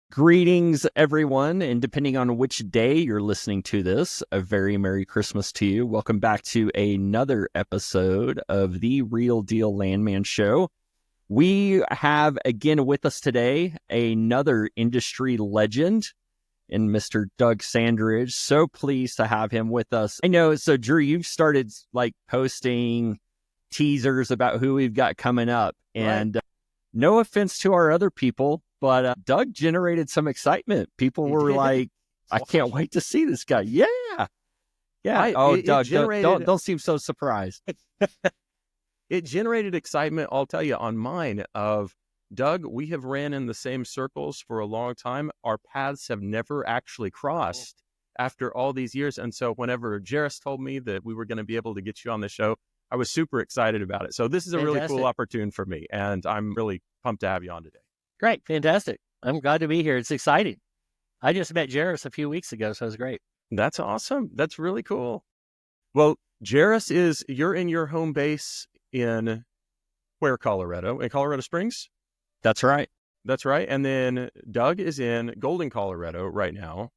Greetings, everyone, and depending on which day you're listening to this, a very Merry Christmas to you. Welcome back to another episode of the Real Deal Landman Show. We have again with us today another industry legend in Mr. Doug Sandridge. So pleased to have him with us. I know, so Drew, you've started posting teasers about who we've got coming up, and no offense to our other people, but Doug generated some excitement. People were like, I can't wait to see this guy. Yeah. Doug, don't seem so surprised. It generated excitement, I'll tell you, on mine of, Doug, we have ran in the same circles for a long time. Our paths have never actually crossed after all these years. And so whenever Jerris told me that we were going to be able to get you on the show, I was super excited about it. So this is a really cool opportunity for me, and I'm really pumped to have you on today. Great. Fantastic. I'm glad to be here. It's exciting. I just met Jerris a few weeks ago, so it was great. That's awesome. That's really cool. Well, Jerris, you're in your home base in where, Colorado? In Colorado Springs? That's right. That's right. And then Doug is in Golden, Colorado right now.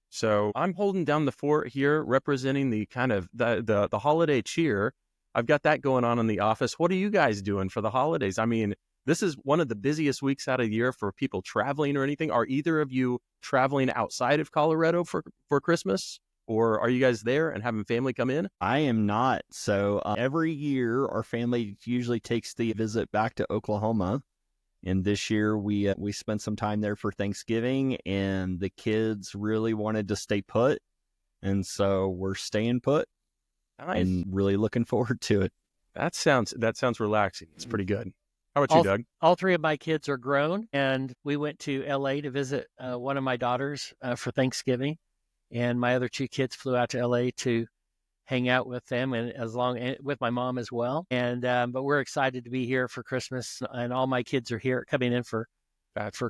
So I'm holding down the fort here, representing the kind of the holiday cheer. I've got that going on in the office. What are you guys doing for the holidays? I mean, this is one of the busiest weeks out of the year for people traveling or anything. Are either of you traveling outside of Colorado for Christmas? Or are you guys there and having family come in? I am not. So every year, our family usually takes the visit back to Oklahoma. And this year, we spent some time there for Thanksgiving, and the kids really wanted to stay put. And so we're staying put. Nice. And really looking forward to it. That sounds relaxing. It's pretty good. How about you, Doug? All three of my kids are grown, and we went to LA to visit one of my daughters for Thanksgiving, and my other two kids flew out to LA to hang out with them, and with my mom as well. And but we're excited to be here for Christmas, and all my kids are here coming in for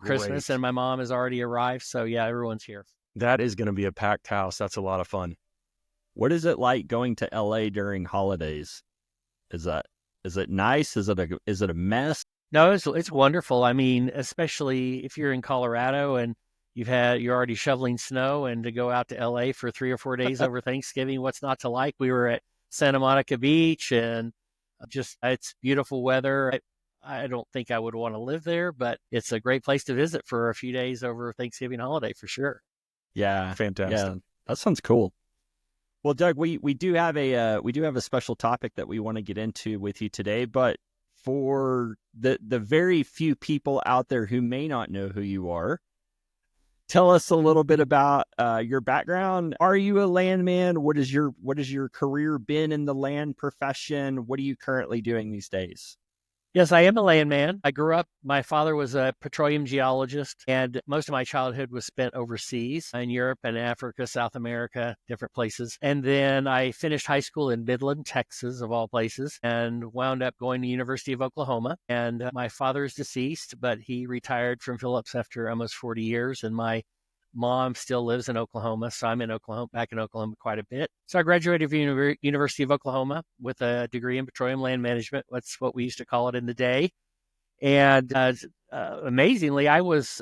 Christmas, and my mom has already arrived. So yeah, everyone's here. That is going to be a packed house. That's a lot of fun. What is it like going to LA during holidays? Is it nice? Is it a mess? No, it's wonderful. I mean, especially if you're in Colorado and you're already shoveling snow, and to go out to LA for 3 or 4 days over Thanksgiving, what's not to like? We were at Santa Monica Beach, and it's beautiful weather. I don't think I would want to live there, but it's a great place to visit for a few days over Thanksgiving holiday for sure. Yeah. Fantastic. Yeah, that sounds cool. Well, Doug, we do have a special topic that we want to get into with you today, but for the very few people out there who may not know who you are, tell us a little bit about your background. Are you a landman? What is your career been in the land profession? What are you currently doing these days? Yes, I am a landman. I grew up, my father was a petroleum geologist, and most of my childhood was spent overseas in Europe and Africa, South America, different places. And then I finished high school in Midland, Texas, of all places, and wound up going to the University of Oklahoma. And my father is deceased, but he retired from Phillips after almost 40 years. And my mom still lives in Oklahoma, so I'm back in Oklahoma quite a bit. So I graduated from University of Oklahoma with a degree in petroleum land management. That's what we used to call it in the day. And amazingly, I was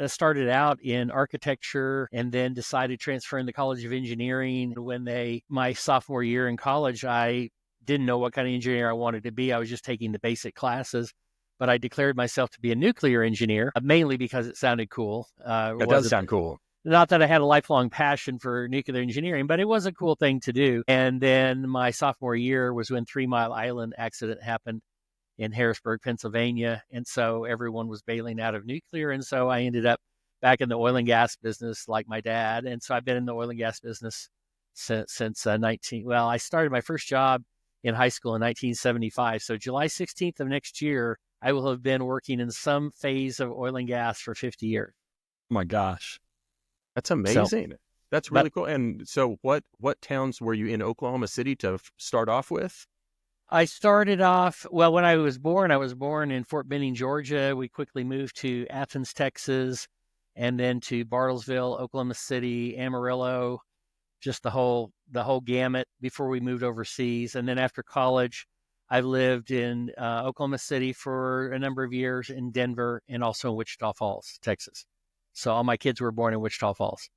started out in architecture, and then decided to transfer in the College of Engineering. When my sophomore year in college, I didn't know what kind of engineer I wanted to be. I was just taking the basic classes. But I declared myself to be a nuclear engineer, mainly because it sounded cool. It does sound cool. Not that I had a lifelong passion for nuclear engineering, but it was a cool thing to do. And then my sophomore year was when 3 Mile Island accident happened in Harrisburg, Pennsylvania. And so everyone was bailing out of nuclear. And so I ended up back in the oil and gas business like my dad. And so I've been in the oil and gas business since I started my first job in high school in 1975. So July 16th of next year, I will have been working in some phase of oil and gas for 50 years. Oh my gosh. That's amazing. That's really cool. And so what towns were you in Oklahoma City to start off with? I started off, well, when I was born in Fort Benning, Georgia. We quickly moved to Athens, Texas, and then to Bartlesville, Oklahoma City, Amarillo, just the whole gamut before we moved overseas. And then after college, I lived in Oklahoma City for a number of years, in Denver, and also in Wichita Falls, Texas. So all my kids were born in Wichita Falls.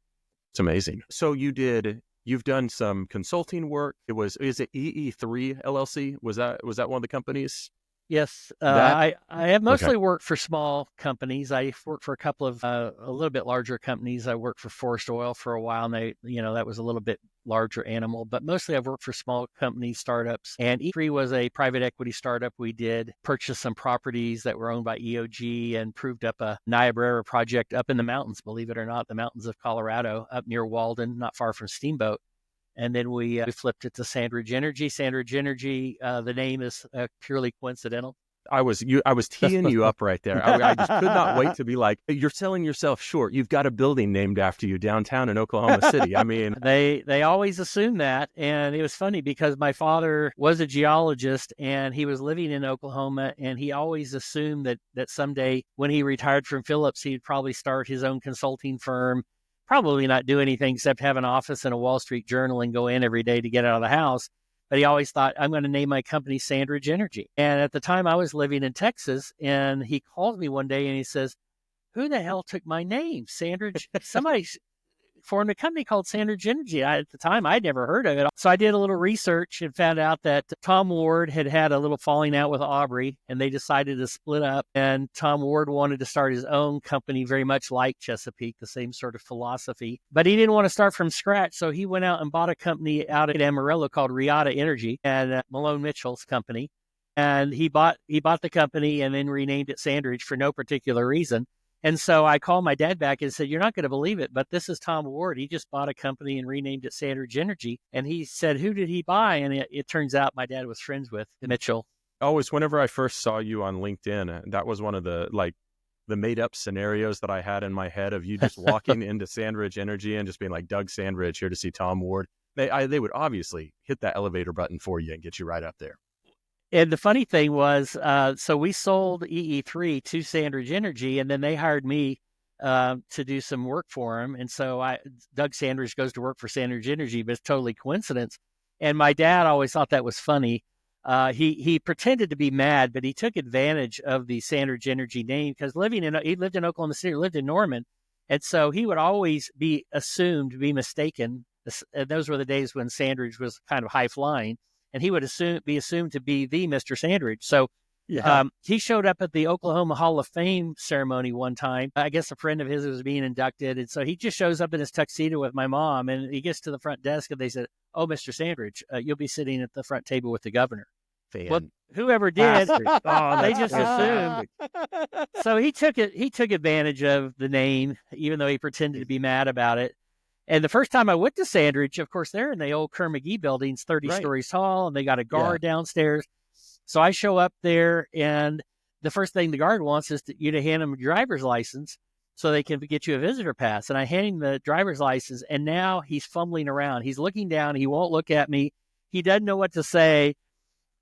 It's amazing. So you've done some consulting work. Is it EE3 LLC? Was that one of the companies? Yes, I have mostly worked for small companies. I worked for a couple of a little bit larger companies. I worked for Forest Oil for a while, and that was a little bit larger animal. But mostly I've worked for small companies, startups. And E3 was a private equity startup. We did purchase some properties that were owned by EOG and proved up a Niobrara project up in the mountains, believe it or not, the mountains of Colorado, up near Walden, not far from Steamboat. And then we flipped it to Sandridge Energy. Sandridge Energy, the name is purely coincidental. I was teeing you up right there. I just could not wait to be like, you're selling yourself short. You've got a building named after you downtown in Oklahoma City. I mean, they always assume that. And it was funny because my father was a geologist and he was living in Oklahoma, and he always assumed that someday when he retired from Phillips, he'd probably start his own consulting firm, probably not do anything except have an office and a Wall Street Journal and go in every day to get out of the house. But he always thought, I'm going to name my company Sandridge Energy. And at the time I was living in Texas, and he called me one day and he says, who the hell took my name? Sandridge, somebody formed a company called Sandridge Energy. At the time, I'd never heard of it. So I did a little research and found out that Tom Ward had a little falling out with Aubrey, and they decided to split up. And Tom Ward wanted to start his own company, very much like Chesapeake, the same sort of philosophy. But he didn't want to start from scratch, so he went out and bought a company out at Amarillo called Real Deal Energy, and Malone Mitchell's company. And he bought the company and then renamed it Sandridge for no particular reason. And so I called my dad back and said, you're not going to believe it, but this is Tom Ward. He just bought a company and renamed it Sandridge Energy. And he said, who did he buy? And it turns out my dad was friends with Mitchell. Always, whenever I first saw you on LinkedIn, that was one of the made up scenarios that I had in my head of you just walking into Sandridge Energy and just being like, Doug Sandridge here to see Tom Ward. They would obviously hit that elevator button for you and get you right up there. And the funny thing was, so we sold EE3 to Sandridge Energy, and then they hired me to do some work for them. And so Doug Sandridge goes to work for Sandridge Energy, but it's totally coincidence. And my dad always thought that was funny. He pretended to be mad, but he took advantage of the Sandridge Energy name because he lived in Oklahoma City, lived in Norman. And so he would always be assumed to be mistaken. And those were the days when Sandridge was kind of high flying. And he would be assumed to be the Mr. Sandridge. So he showed up at the Oklahoma Hall of Fame ceremony one time. I guess a friend of his was being inducted. And so he just shows up in his tuxedo with my mom. And he gets to the front desk and they said, oh, Mr. Sandridge, you'll be sitting at the front table with the governor. Well, whoever did, they just assumed. So he took advantage of the name, even though he pretended to be mad about it. And the first time I went to Sandridge, of course, they're in the old Kerr McGee buildings, 30 stories tall, and they got a guard downstairs. So I show up there, and the first thing the guard wants is you to hand him a driver's license so they can get you a visitor pass. And I hand him the driver's license, and now he's fumbling around. He's looking down. He won't look at me. He doesn't know what to say.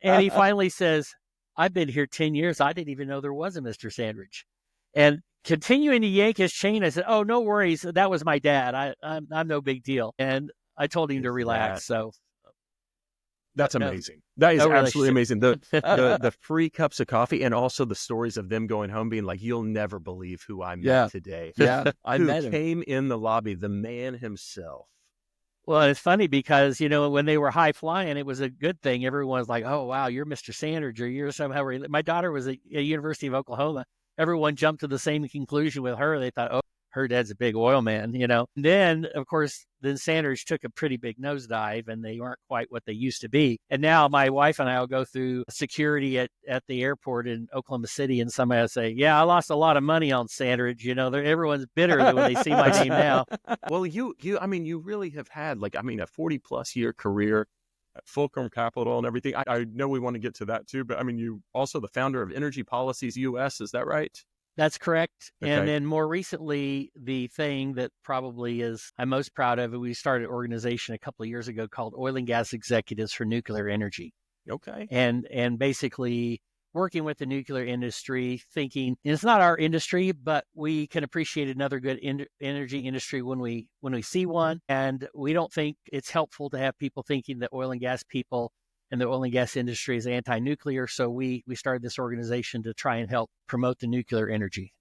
And he finally says, I've been here 10 years. I didn't even know there was a Mr. Sandridge. And continuing to yank his chain, I said, oh, no worries. That was my dad. I'm no big deal. And I told him to relax. So that's amazing. That is absolutely amazing. The free cups of coffee and also the stories of them going home being like, you'll never believe who I met today. Yeah, I met him. Came in the lobby, the man himself. Well, it's funny because, when they were high flying, it was a good thing. Everyone was like, oh, wow, you're Mr. Sandridge, or you're somehow. My daughter was at University of Oklahoma. Everyone jumped to the same conclusion with her. They thought, oh, her dad's a big oil man, And then, of course, Sandridge took a pretty big nosedive, and they aren't quite what they used to be. And now my wife and I will go through security at the airport in Oklahoma City, and somebody will say, yeah, I lost a lot of money on Sandridge. Everyone's bitter when they see my name now. Well, you really have had a 40-plus year career at Fulcrum Capital and everything. I know we want to get to that too, but you also the founder of Energy Policies US, is that right? That's correct. Okay. And then more recently, the thing that probably I'm most proud of, we started an organization a couple of years ago called Oil and Gas Executives for Nuclear Energy. Okay. and basically working with the nuclear industry, thinking it's not our industry, but we can appreciate another good energy industry when we see one. And we don't think it's helpful to have people thinking that oil and gas people and the oil and gas industry is anti-nuclear. So we started this organization to try and help promote the nuclear energy.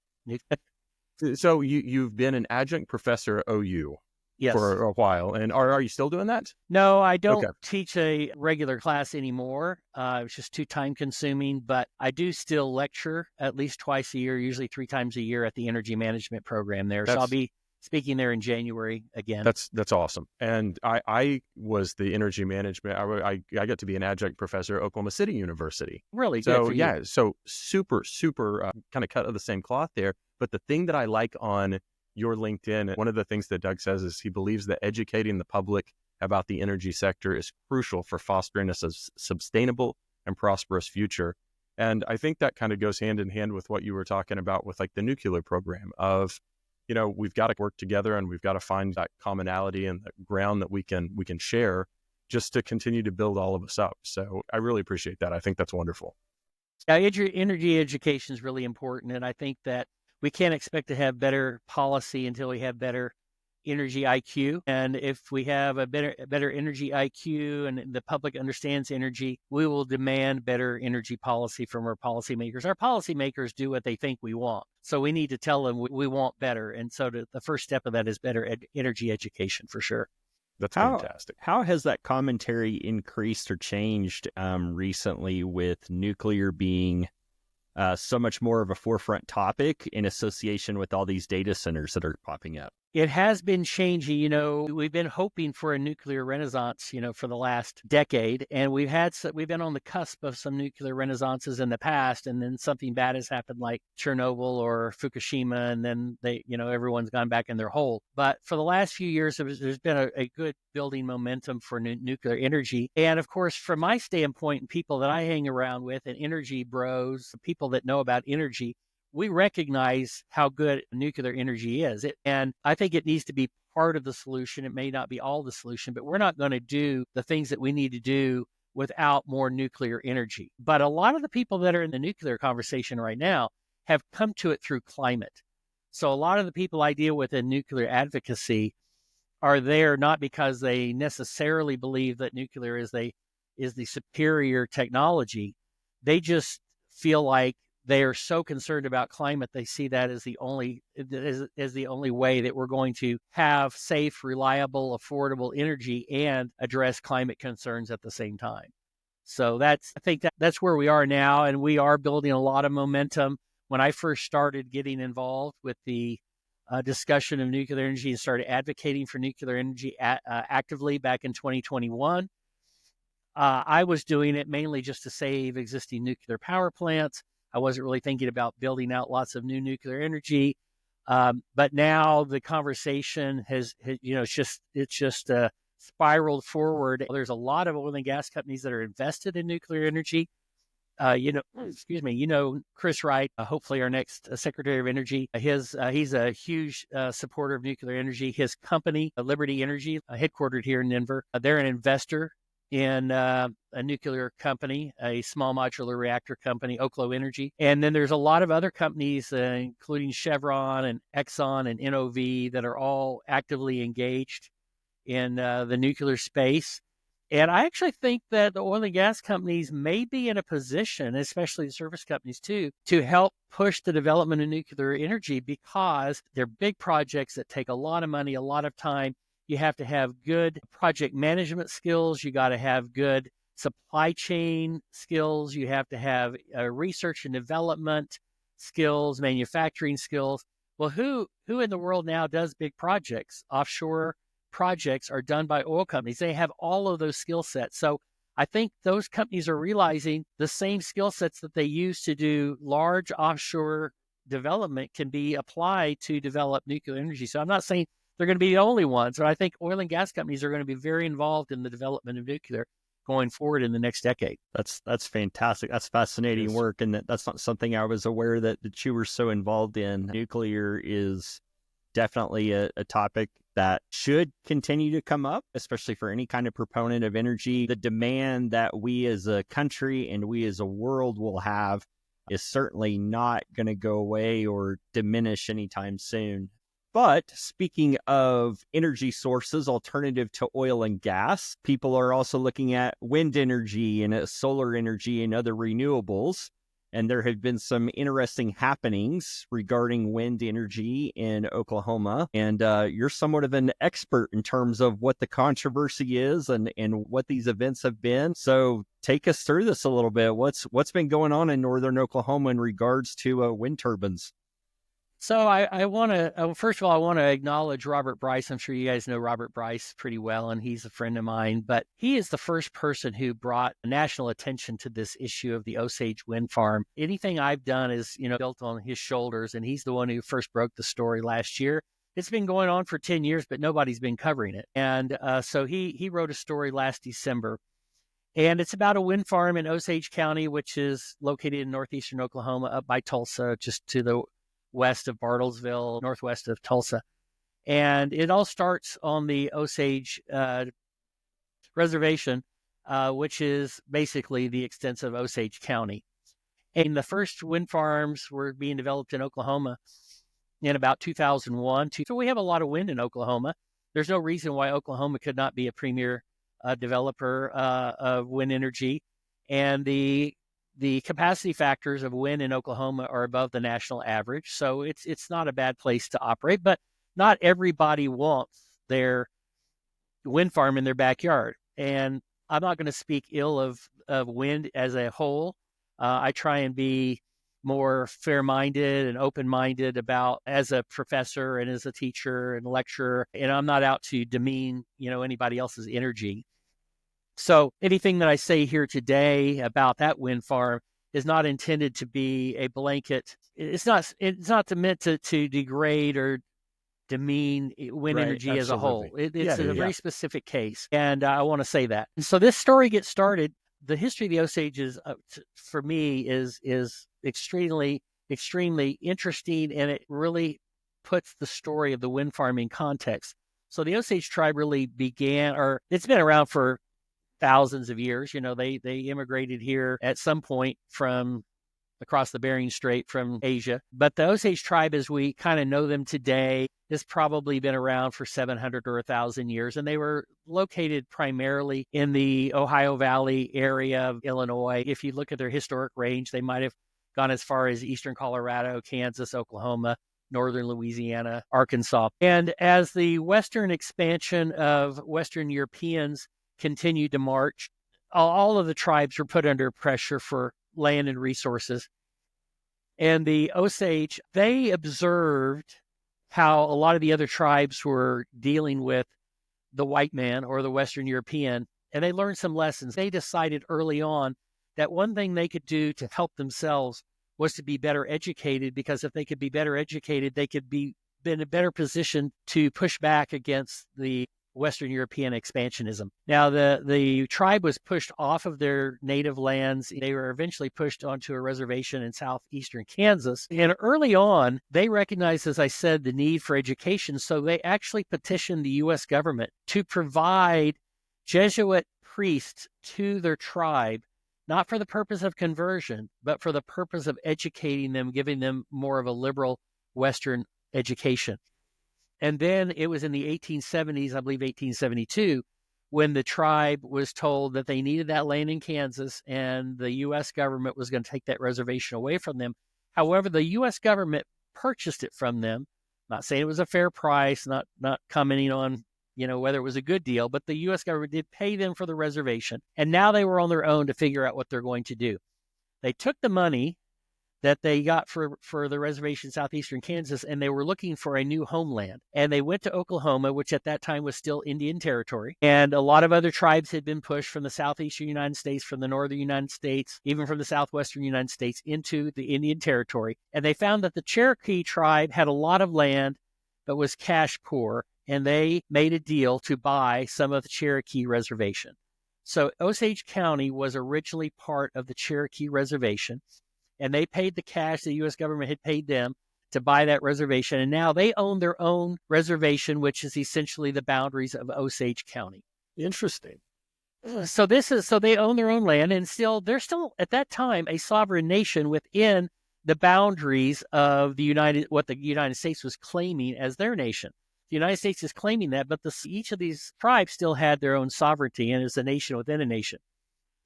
So you've been an adjunct professor at OU. Yes. For a while. And are you still doing that? No, I don't teach a regular class anymore. It's just too time consuming, but I do still lecture at least twice a year, usually 3 times a year at the energy management program there. So I'll be speaking there in January again. That's awesome. And I was the energy management. I got to be an adjunct professor at Oklahoma City University. Really? So good for you. so super kind of cut of the same cloth there. But the thing that I like on your LinkedIn, one of the things that Doug says is he believes that educating the public about the energy sector is crucial for fostering a sustainable and prosperous future. And I think that kind of goes hand in hand with what you were talking about with like the nuclear program of, we've got to work together and we've got to find that commonality and the ground that we can share just to continue to build all of us up. So I really appreciate that. I think that's wonderful. Yeah, energy education is really important. And I think that we can't expect to have better policy until we have better energy IQ. And if we have a better energy IQ and the public understands energy, we will demand better energy policy from our policymakers. Our policymakers do what they think we want. So we need to tell them we want better. And so the first step of that is better energy education for sure. That's fantastic. How has that commentary increased or changed recently with nuclear being so much more of a forefront topic in association with all these data centers that are popping up? It has been changing. We've been hoping for a nuclear renaissance, for the last decade, and we've been on the cusp of some nuclear renaissances in the past, and then something bad has happened, like Chernobyl or Fukushima, and then everyone's gone back in their hole. But for the last few years, there's been a good building momentum for nuclear energy, and of course, from my standpoint, and people that I hang around with, and energy bros, people that know about energy, we recognize how good nuclear energy is. And I think it needs to be part of the solution. It may not be all the solution, but we're not going to do the things that we need to do without more nuclear energy. But a lot of the people that are in the nuclear conversation right now have come to it through climate. So a lot of the people I deal with in nuclear advocacy are there not because they necessarily believe that nuclear is the superior technology. They just feel like they are so concerned about climate, they see that as the only way that we're going to have safe, reliable, affordable energy and address climate concerns at the same time. So I think that's where we are now, and we are building a lot of momentum. When I first started getting involved with the discussion of nuclear energy and started advocating for nuclear energy actively back in 2021, I was doing it mainly just to save existing nuclear power plants. I wasn't really thinking about building out lots of new nuclear energy. But now the conversation has it's just spiraled forward. There's a lot of oil and gas companies that are invested in nuclear energy. Chris Wright, hopefully our next Secretary of Energy, he's a huge supporter of nuclear energy. His company, Liberty Energy, headquartered here in Denver, they're an investor in a nuclear company, a small modular reactor company, Oklo Energy. And then there's a lot of other companies, including Chevron and Exxon and NOV, that are all actively engaged in the nuclear space. And I actually think that the oil and gas companies may be in a position, especially the service companies too, to help push the development of nuclear energy because they're big projects that take a lot of money, a lot of time. You have to have good project management skills. You got to have good supply chain skills. You have to have research and development skills, manufacturing skills. Well, who in the world now does big projects? Offshore projects are done by oil companies. They have all of those skill sets. So I think those companies are realizing the same skill sets that they use to do large offshore development can be applied to develop nuclear energy. So I'm not saying they're going to be the only ones, but I think oil and gas companies are going to be very involved in the development of nuclear going forward in the next decade. That's fantastic. That's fascinating work, and that's not something I was aware that you were so involved in. Nuclear is definitely a topic that should continue to come up, especially for any kind of proponent of energy. The demand that we as a country and we as a world will have is certainly not going to go away or diminish anytime soon. But speaking of energy sources, alternative to oil and gas, people are also looking at wind energy and solar energy and other renewables. And there have been some interesting happenings regarding wind energy in Oklahoma. And you're somewhat of an expert in terms of what the controversy is and what these events have been. So take us through this a little bit. What's been going on in northern Oklahoma in regards to wind turbines? So I want to, first of all, I want to acknowledge Robert Bryce. I'm sure you guys know Robert Bryce pretty well, and he's a friend of mine. But he is the first person who brought national attention to this issue of the Osage wind farm. Anything I've done is, built on his shoulders, and he's the one who first broke the story last year. It's been going on for 10 years, but nobody's been covering it. And so he wrote a story last December. And it's about a wind farm in Osage County, which is located in northeastern Oklahoma, up by Tulsa, just to the west of Bartlesville, northwest of Tulsa. And it all starts on the Osage Reservation, which is basically the extensive Osage County. And the first wind farms were being developed in Oklahoma in about 2001. So we have a lot of wind in Oklahoma. There's no reason why Oklahoma could not be a premier developer of wind energy. And the capacity factors of wind in Oklahoma are above the national average. So it's not a bad place to operate, but not everybody wants their wind farm in their backyard. And I'm not going to speak ill of wind as a whole. I try and be more fair-minded and open-minded about, as a professor and as a teacher and lecturer, and I'm not out to demean, anybody else's energy. So anything that I say here today about that wind farm is not intended to be a blanket. It's not meant to degrade or demean wind energy as a whole. It's a very specific case, and I want to say that. And so this story gets started. The history of the Osages, for me, is extremely, extremely interesting, and it really puts the story of the wind farm in context. So the Osage tribe really began, or it's been around for thousands of years. They immigrated here at some point from across the Bering Strait from Asia. But the Osage tribe, as we kind of know them today, has probably been around for 700 or 1,000 years. And they were located primarily in the Ohio Valley area of Illinois. If you look at their historic range, they might have gone as far as eastern Colorado, Kansas, Oklahoma, northern Louisiana, Arkansas. And as the western expansion of Western Europeans continued to march, all of the tribes were put under pressure for land and resources. And the Osage, they observed how a lot of the other tribes were dealing with the white man or the Western European, and they learned some lessons. They decided early on that one thing they could do to help themselves was to be better educated, because if they could be better educated, they could be in a better position to push back against the Western European expansionism. Now, the tribe was pushed off of their native lands. They were eventually pushed onto a reservation in southeastern Kansas. And early on, they recognized, as I said, the need for education. So they actually petitioned the U.S. government to provide Jesuit priests to their tribe, not for the purpose of conversion, but for the purpose of educating them, giving them more of a liberal Western education. And then it was in the 1870s, I believe 1872, when the tribe was told that they needed that land in Kansas and the U.S. government was going to take that reservation away from them. However, the U.S. government purchased it from them, not saying it was a fair price, not commenting on, whether it was a good deal, but the U.S. government did pay them for the reservation. And now they were on their own to figure out what they're going to do. They took the money that they got for the reservation southeastern Kansas, and they were looking for a new homeland. And they went to Oklahoma, which at that time was still Indian territory. And a lot of other tribes had been pushed from the southeastern United States, from the northern United States, even from the southwestern United States into the Indian territory. And they found that the Cherokee tribe had a lot of land, but was cash poor. And they made a deal to buy some of the Cherokee reservation. So Osage County was originally part of the Cherokee reservation, and they paid the cash the U.S. government had paid them. to buy that reservation. And now they own their own reservation, which is essentially the boundaries of Osage County. Interesting. So they own their own land, and they're still at that time a sovereign nation within the boundaries of what the United States was claiming as their nation. The United States is claiming that, but each of these tribes still had their own sovereignty and is a nation within a nation.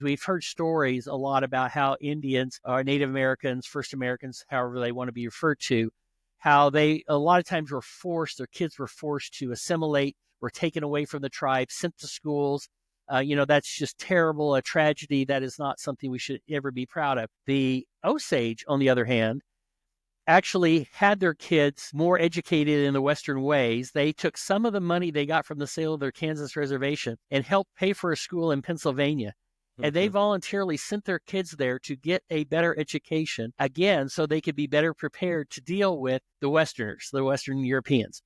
We've heard stories a lot about how Indians or Native Americans, First Americans, however they want to be referred to, how they a lot of times their kids were forced to assimilate, were taken away from the tribe, sent to schools. That's just terrible, a tragedy. That is not something we should ever be proud of. The Osage, on the other hand, actually had their kids more educated in the Western ways. They took some of the money they got from the sale of their Kansas reservation and helped pay for a school in Pennsylvania. Mm-hmm. And they voluntarily sent their kids there to get a better education, again, so they could be better prepared to deal with the Westerners, the Western Europeans.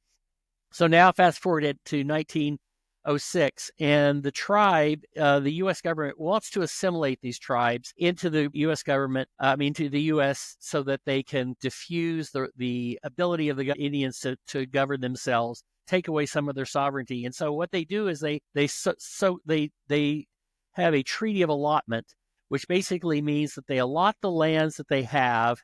So now fast forward to 1906, and the tribe, the U.S. government wants to assimilate these tribes into the U.S. government, to the U.S. so that they can diffuse the ability of the Indians to govern themselves, take away some of their sovereignty. And so what they do is they have a treaty of allotment, which basically means that they allot the lands that they have.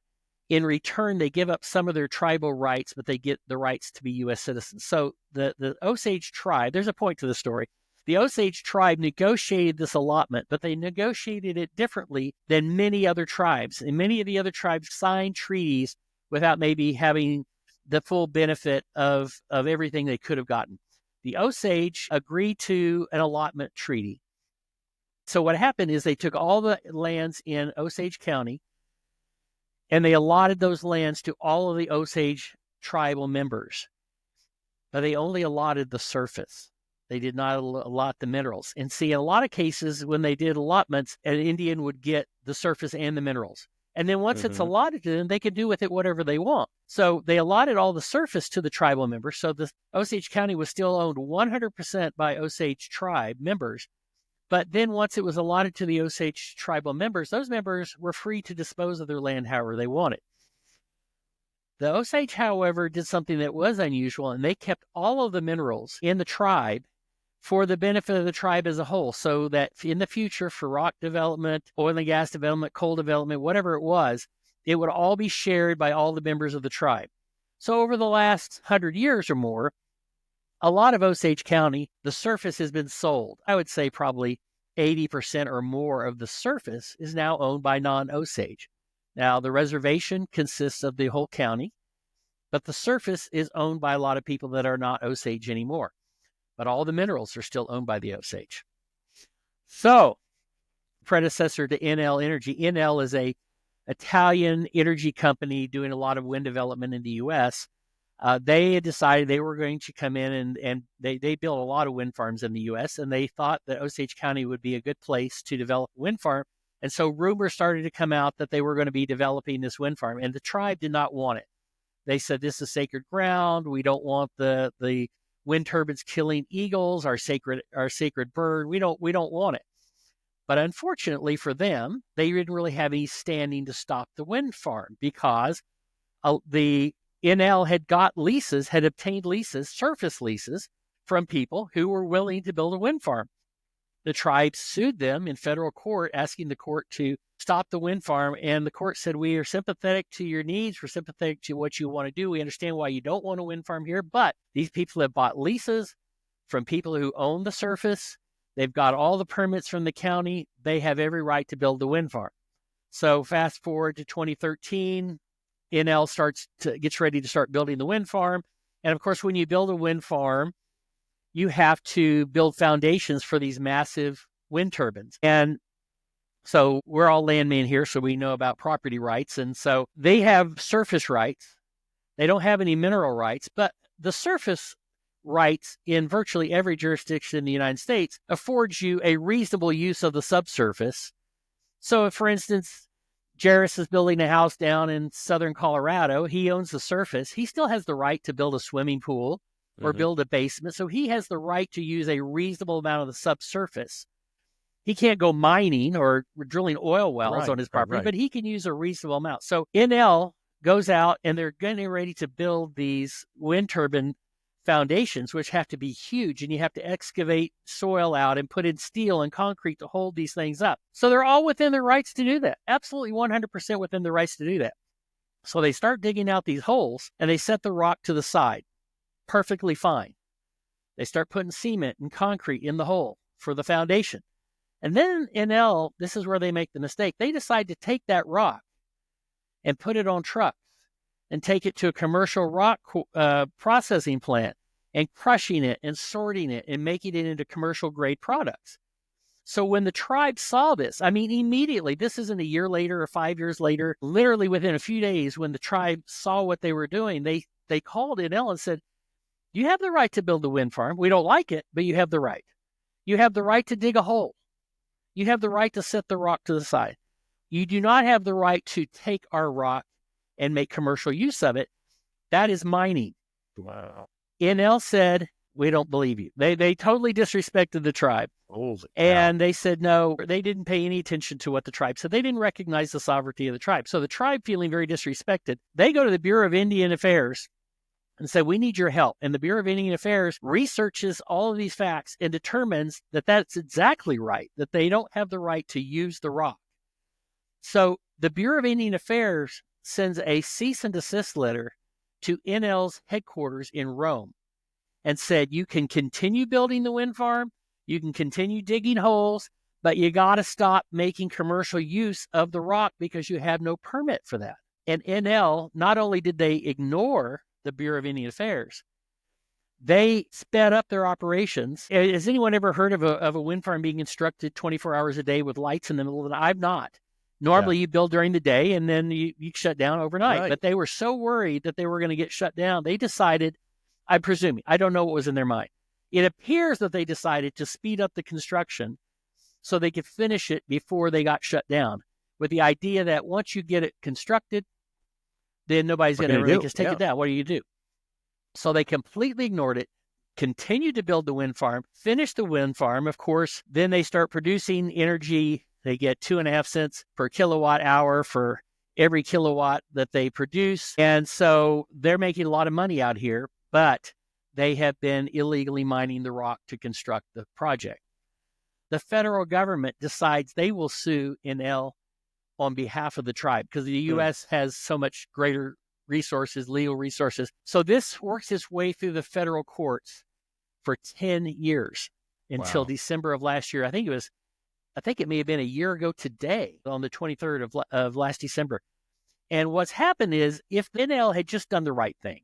In return, they give up some of their tribal rights, but they get the rights to be U.S. citizens. So the Osage tribe, there's a point to the story. The Osage tribe negotiated this allotment, but they negotiated it differently than many other tribes. And many of the other tribes signed treaties without maybe having the full benefit of everything they could have gotten. The Osage agreed to an allotment treaty. So what happened is they took all the lands in Osage County, and they allotted those lands to all of the Osage tribal members. But they only allotted the surface. They did not allot the minerals. And see, in a lot of cases, when they did allotments, an Indian would get the surface and the minerals. And then once it's allotted to them, they could do with it whatever they want. So they allotted all the surface to the tribal members. So the Osage County was still owned 100% by Osage tribe members. But then once it was allotted to the Osage tribal members, those members were free to dispose of their land however they wanted. The Osage, however, did something that was unusual, and they kept all of the minerals in the tribe for the benefit of the tribe as a whole, so that in the future, for rock development, oil and gas development, coal development, whatever it would all be shared by all the members of the tribe. So over the last 100 years or more, a lot of Osage County, the surface has been sold. I would say probably 80% or more of the surface is now owned by non-Osage. Now, the reservation consists of the whole county, but the surface is owned by a lot of people that are not Osage anymore. But all the minerals are still owned by the Osage. So, predecessor to NL Energy. NL is a Italian energy company doing a lot of wind development in the U.S., they had decided they were going to come in and they built a lot of wind farms in the U.S., and they thought that Osage County would be a good place to develop a wind farm. And so rumors started to come out that they were going to be developing this wind farm, and the tribe did not want it. They said, this is sacred ground. We don't want the wind turbines killing eagles, our sacred bird. We don't want it. But unfortunately for them, they didn't really have any standing to stop the wind farm because the NL had obtained leases, surface leases, from people who were willing to build a wind farm. The tribe sued them in federal court, asking the court to stop the wind farm. And the court said, we are sympathetic to your needs. We're sympathetic to what you want to do. We understand why you don't want a wind farm here. But these people have bought leases from people who own the surface. They've got all the permits from the county. They have every right to build the wind farm. So fast forward to 2013, NL gets ready to start building the wind farm. And of course, when you build a wind farm, you have to build foundations for these massive wind turbines. And so we're all landmen here, so we know about property rights. And so they have surface rights. They don't have any mineral rights, but the surface rights in virtually every jurisdiction in the United States affords you a reasonable use of the subsurface. So if, for instance, Jerris is building a house down in southern Colorado, he owns the surface. He still has the right to build a swimming pool or build a basement. So he has the right to use a reasonable amount of the subsurface. He can't go mining or drilling oil wells on his property, but he can use a reasonable amount. So NL goes out and they're getting ready to build these wind turbine foundations, which have to be huge, and you have to excavate soil out and put in steel and concrete to hold these things up. So they're all within their rights to do that. Absolutely 100% within their rights to do that. So they start digging out these holes and they set the rock to the side. Perfectly fine. They start putting cement and concrete in the hole for the foundation. And then NL, this is where they make the mistake. They decide to take that rock and put it on trucks and take it to a commercial rock processing plant and crushing it and sorting it and making it into commercial grade products. So when the tribe saw this, I mean, immediately, this isn't a year later or 5 years later, literally within a few days, when the tribe saw what they were doing, they called NL and said, you have the right to build a wind farm. We don't like it, but you have the right. You have the right to dig a hole. You have the right to set the rock to the side. You do not have the right to take our rock and make commercial use of it. That is mining. Wow. NL said, we don't believe you. They totally disrespected the tribe. And they said, no, they didn't pay any attention to what the tribe said. They didn't recognize the sovereignty of the tribe. So the tribe, feeling very disrespected, they go to the Bureau of Indian Affairs and say, we need your help. And the Bureau of Indian Affairs researches all of these facts and determines that that's exactly right, that they don't have the right to use the rock. So the Bureau of Indian Affairs sends a cease and desist letter to NL's headquarters in Rome and said, you can continue building the wind farm, you can continue digging holes, but you got to stop making commercial use of the rock because you have no permit for that. And NL, not only did they ignore the Bureau of Indian Affairs, they sped up their operations. Has anyone ever heard of a wind farm being constructed 24 hours a day with lights in the middle of the night? I've not. Normally you build during the day and then you shut down overnight. Right. But they were so worried that they were going to get shut down, they decided, I'm presuming, I don't know what was in their mind. It appears that they decided to speed up the construction so they could finish it before they got shut down, with the idea that once you get it constructed, then nobody's going to really just take it down. What do you do? So they completely ignored it, continued to build the wind farm, finished the wind farm. Of course, then they start producing energy. They get 2.5 cents per kilowatt hour for every kilowatt that they produce. And so they're making a lot of money out here, but they have been illegally mining the rock to construct the project. The federal government decides they will sue NL on behalf of the tribe because the U.S. has so much greater resources, legal resources. So this works its way through the federal courts for 10 years until December of last year. I think it may have been a year ago today, on the 23rd of last December. And what's happened is, if NL had just done the right thing,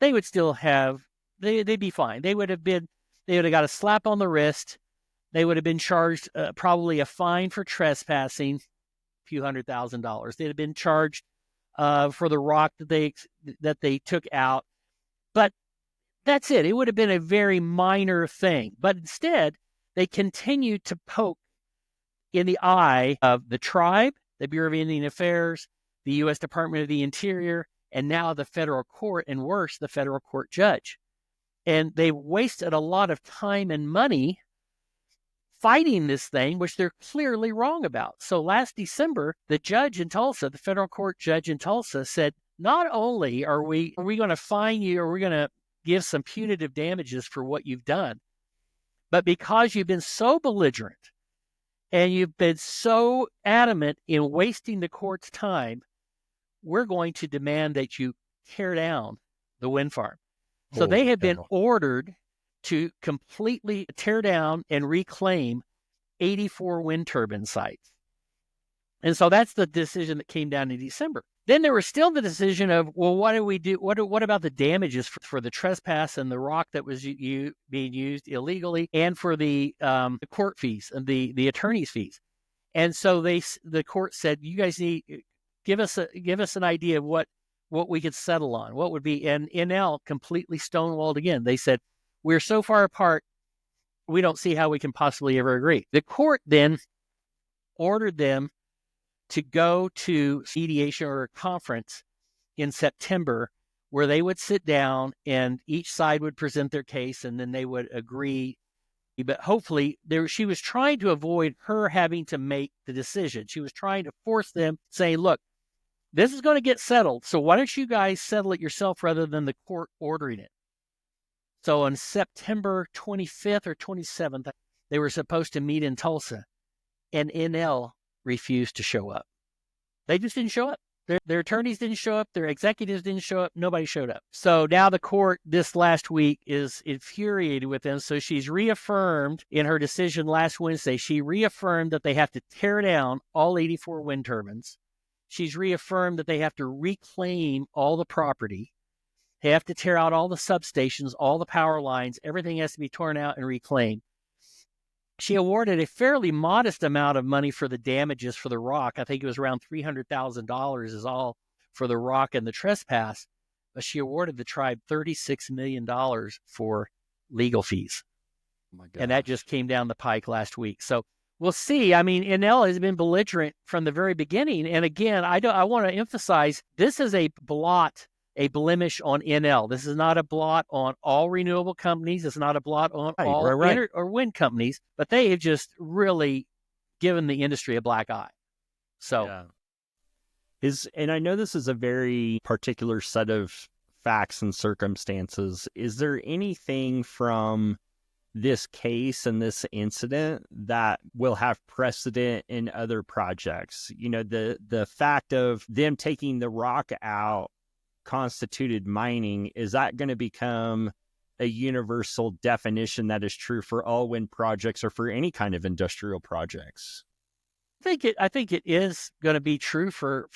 they would still have, they'd be fine. They would have got a slap on the wrist. They would have been charged probably a fine for trespassing, a few $100,000. They'd have been charged for the rock that they took out. But that's it. It would have been a very minor thing. But instead, they continued to poke in the eye of the tribe, the Bureau of Indian Affairs, the U.S. Department of the Interior, and now the federal court, and worse, the federal court judge. And they wasted a lot of time and money fighting this thing, which they're clearly wrong about. So last December, the judge in Tulsa, the federal court judge in Tulsa, said, not only are we going to fine you, or we're going to give some punitive damages for what you've done, but because you've been so belligerent and you've been so adamant in wasting the court's time, we're going to demand that you tear down the wind farm. So they have been ordered to completely tear down and reclaim 84 wind turbine sites. And so that's the decision that came down in December. Then there was still the decision of, well, what do we do? What about the damages for the trespass and the rock that was being used illegally, and for the court fees and the attorney's fees? And so the court said, you guys need, give us an idea of what we could settle on. What would be? And NL completely stonewalled again. They said, we're so far apart, we don't see how we can possibly ever agree. The court then ordered them to go to mediation or a conference in September, where they would sit down and each side would present their case, and then they would agree. But hopefully, she was trying to avoid her having to make the decision. She was trying to force them, saying, look, this is going to get settled. So why don't you guys settle it yourself rather than the court ordering it? So on September 25th or 27th, they were supposed to meet in Tulsa, and NL refused to show up. They just didn't show up. Their attorneys didn't show up. Their executives didn't show up. Nobody showed up. So now the court this last week is infuriated with them. So she's reaffirmed in her decision last Wednesday, she reaffirmed that they have to tear down all 84 wind turbines. She's reaffirmed that they have to reclaim all the property. They have to tear out all the substations, all the power lines. Everything has to be torn out and reclaimed. She awarded a fairly modest amount of money for the damages for the rock. I think it was around $300,000 is all for the rock and the trespass. But she awarded the tribe $36 million for legal fees. Oh my And that just came down the pike last week. So we'll see. I mean, NL has been belligerent from the very beginning. And again, I want to emphasize this is a blemish on NL. This is not a blot on all renewable companies. It's not a blot on all or wind companies, but they have just really given the industry a black eye. So, and I know this is a very particular set of facts and circumstances. Is there anything from this case and this incident that will have precedent in other projects? You know, the fact of them taking the rock out constituted mining, is that going to become a universal definition that is true for all wind projects or for any kind of industrial projects? I think it is going to be true for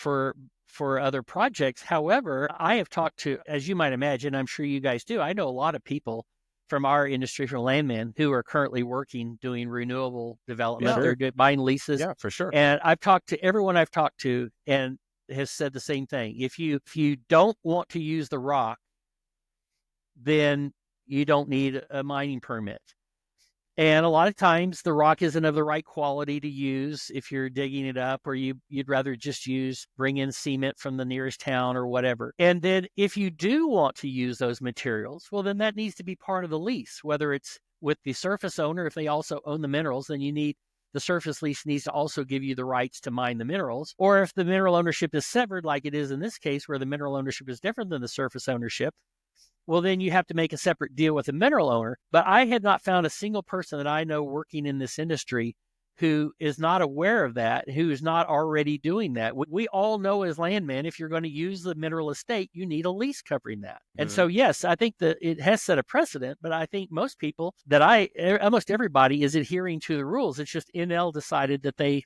other projects. However, I have talked to, as you might imagine, I'm sure you guys do, I know a lot of people from our industry, from landmen, who are currently working doing renewable development. Yeah, sure. They're buying leases. Yeah, for sure. And I've talked to everyone I've talked to, and has said the same thing. If you don't want to use the rock, then you don't need a mining permit. And a lot of times the rock isn't of the right quality to use if you're digging it up, or you'd rather just bring in cement from the nearest town or whatever. And then if you do want to use those materials, well, then that needs to be part of the lease, whether it's with the surface owner. If they also own the minerals, then the surface lease needs to also give you the rights to mine the minerals. Or if the mineral ownership is severed, like it is in this case, where the mineral ownership is different than the surface ownership, well, then you have to make a separate deal with the mineral owner. But I have not found a single person that I know working in this industry who is not aware of that, who is not already doing that. We all know as landmen, if you're going to use the mineral estate, you need a lease covering that. Mm-hmm. And so, yes, I think that it has set a precedent, but I think most people almost everybody is adhering to the rules. It's just NL decided that they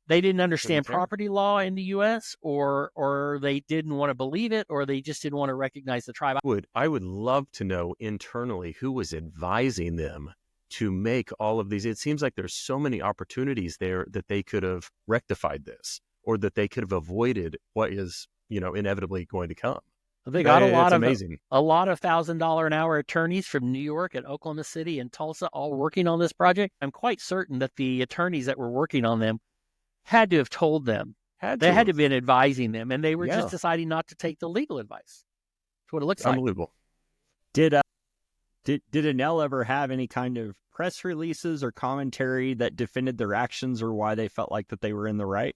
didn't understand property law in the U.S., or they didn't want to believe it, or they just didn't want to recognize the tribe. I would love to know internally who was advising them to make all of these. It seems like there's so many opportunities there that they could have rectified this, or that they could have avoided what is, inevitably going to come. They got a lot of $1,000 an hour attorneys from New York and Oklahoma City and Tulsa all working on this project. I'm quite certain that the attorneys that were working on them had to have told them. They had to have been advising them, and they were just deciding not to take the legal advice. That's what it looks like. Unbelievable. Did NL ever have any kind of press releases or commentary that defended their actions or why they felt like that they were in the right?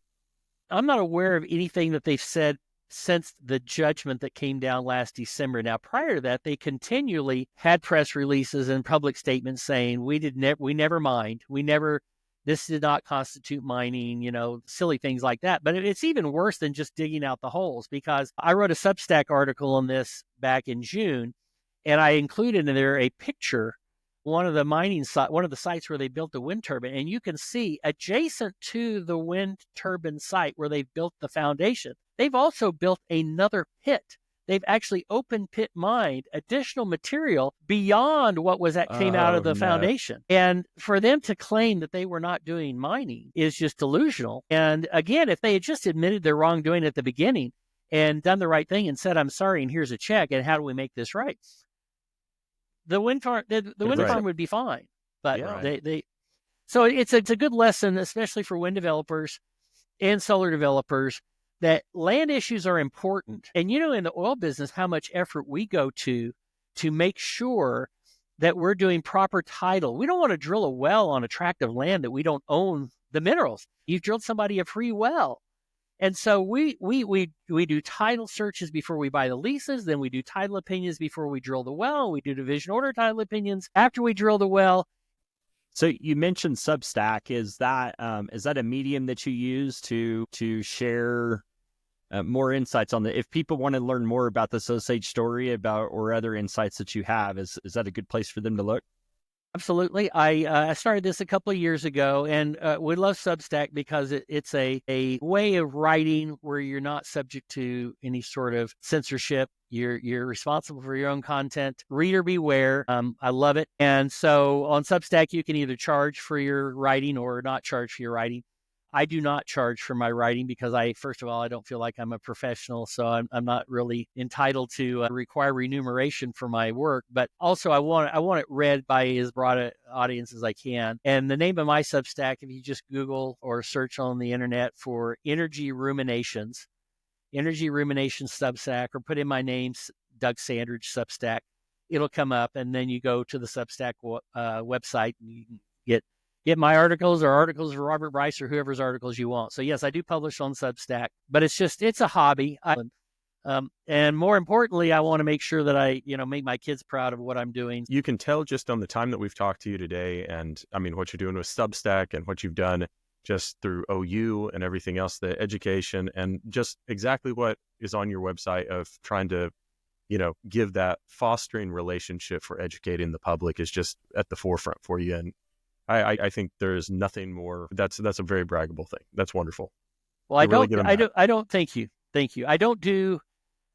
I'm not aware of anything that they've said since the judgment that came down last December. Now, prior to that, they continually had press releases and public statements saying, we never mined. This did not constitute mining, silly things like that. But it's even worse than just digging out the holes, because I wrote a Substack article on this back in June, and I included in there a picture, one of the sites where they built the wind turbine. And you can see adjacent to the wind turbine site where they've built the foundation, they've also built another pit. They've actually open pit mined additional material beyond what came out of the foundation. And for them to claim that they were not doing mining is just delusional. And again, if they had just admitted their wrongdoing at the beginning and done the right thing and said, I'm sorry, and here's a check, and how do we make this right? The wind farm would be fine. But so it's a good lesson, especially for wind developers and solar developers, that land issues are important. And in the oil business, how much effort we go to make sure that we're doing proper title. We don't want to drill a well on a tract of land that we don't own the minerals. You've drilled somebody a free well. And so we do title searches before we buy the leases. Then we do title opinions before we drill the well. We do division order title opinions after we drill the well. So you mentioned Substack. Is that a medium that you use to share more insights on if people want to learn more about this Osage story or other insights that you have, is that a good place for them to look? Absolutely. I started this a couple of years ago, and we love Substack because it's a way of writing where you're not subject to any sort of censorship. You're responsible for your own content. Reader beware. I love it. And so on Substack, you can either charge for your writing or not charge for your writing. I do not charge for my writing because first of all, I don't feel like I'm a professional, so I'm not really entitled to require remuneration for my work. But also, I want it read by as broad an audience as I can. And the name of my Substack, if you just Google or search on the internet for Energy Ruminations Substack, or put in my name, Doug Sandridge Substack, it'll come up, and then you go to the Substack website and you can get my articles or articles of Robert Bryce or whoever's articles you want. So yes, I do publish on Substack, but it's a hobby. And more importantly, I want to make sure that I, make my kids proud of what I'm doing. You can tell just on the time that we've talked to you today, and I mean, what you're doing with Substack and what you've done just through OU and everything else, the education, and just exactly what is on your website of trying to, give that fostering relationship for educating the public is just at the forefront for you. And I think there's nothing more. That's a very braggable thing. That's wonderful. Well, I don't. Thank you. I don't do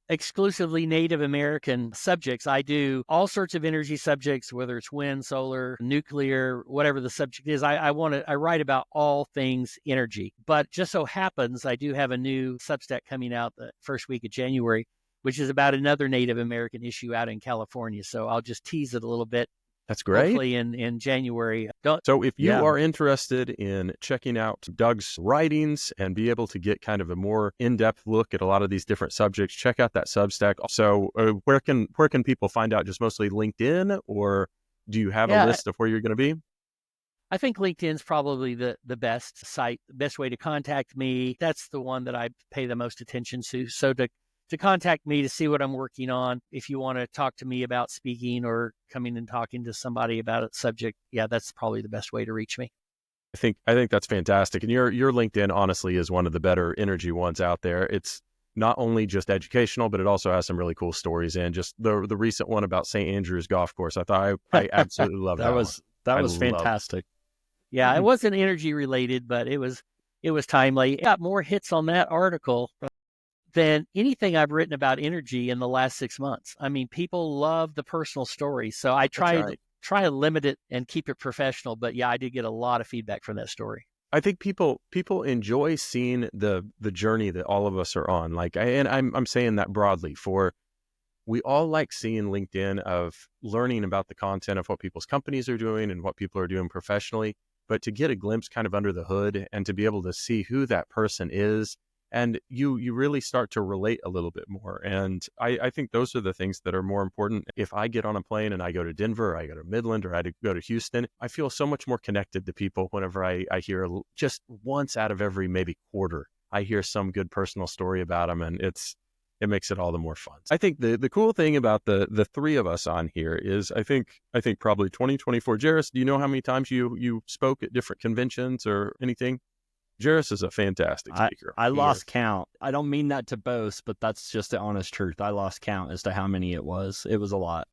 exclusively Native American subjects. I do all sorts of energy subjects, whether it's wind, solar, nuclear, whatever the subject is. I write about all things energy. But just so happens I do have a new Substack coming out the first week of January, which is about another Native American issue out in California. So I'll just tease it a little bit. That's great. Hopefully in January. So if you are interested in checking out Doug's writings and be able to get kind of a more in-depth look at a lot of these different subjects, check out that Substack. So where can people find out? Just mostly LinkedIn, or do you have a list of where you're going to be? I think LinkedIn's probably the best site, the best way to contact me. That's the one that I pay the most attention to. So to contact me to see what I'm working on, if you want to talk to me about speaking or coming and talking to somebody about a subject, that's probably the best way to reach me. I think that's fantastic. And your LinkedIn, honestly, is one of the better energy ones out there. It's not only just educational, but it also has some really cool stories. And just the recent one about St. Andrew's Golf Course, I thought I absolutely loved that. That was fantastic. Yeah, it wasn't energy related, but it was timely. I got more hits on that article than anything I've written about energy in the last 6 months. I mean, people love the personal stories. So I try to limit it and keep it professional. But I did get a lot of feedback from that story. I think people enjoy seeing the journey that all of us are on. And I'm saying that broadly we all like seeing LinkedIn of learning about the content of what people's companies are doing and what people are doing professionally, but to get a glimpse kind of under the hood and to be able to see who that person is. And you really start to relate a little bit more. And I think those are the things that are more important. If I get on a plane and I go to Denver, or I go to Midland, or I go to Houston, I feel so much more connected to people whenever I hear just once out of every maybe quarter, I hear some good personal story about them. And it makes it all the more fun. I think the cool thing about the three of us on here is I think probably 2024. Jerris, do you know how many times you spoke at different conventions or anything? Jerris is a fantastic speaker. I lost count. I don't mean that to boast, but that's just the honest truth. I lost count as to how many it was. It was a lot.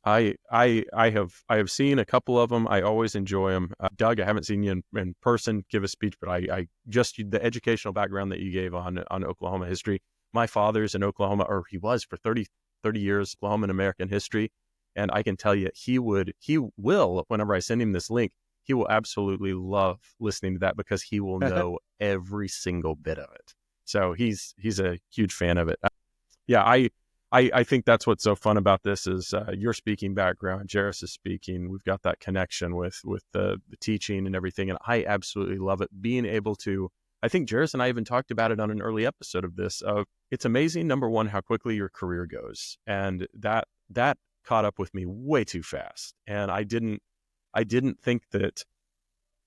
I have seen a couple of them. I always enjoy them. Doug, I haven't seen you in person give a speech, but I just the educational background that you gave on Oklahoma history. My father's in Oklahoma, or he was for 30 years, Oklahoma and American history. And I can tell you, he will, whenever I send him this link, he will absolutely love listening to that because he will know every single bit of it. So he's a huge fan of it. I think that's what's so fun about this is your speaking background, Jerris is speaking. We've got that connection with the teaching and everything. And I absolutely love it. Being able to, I think Jerris and I even talked about it on an early episode of this. It's amazing, number one, how quickly your career goes. And that caught up with me way too fast. And I didn't think that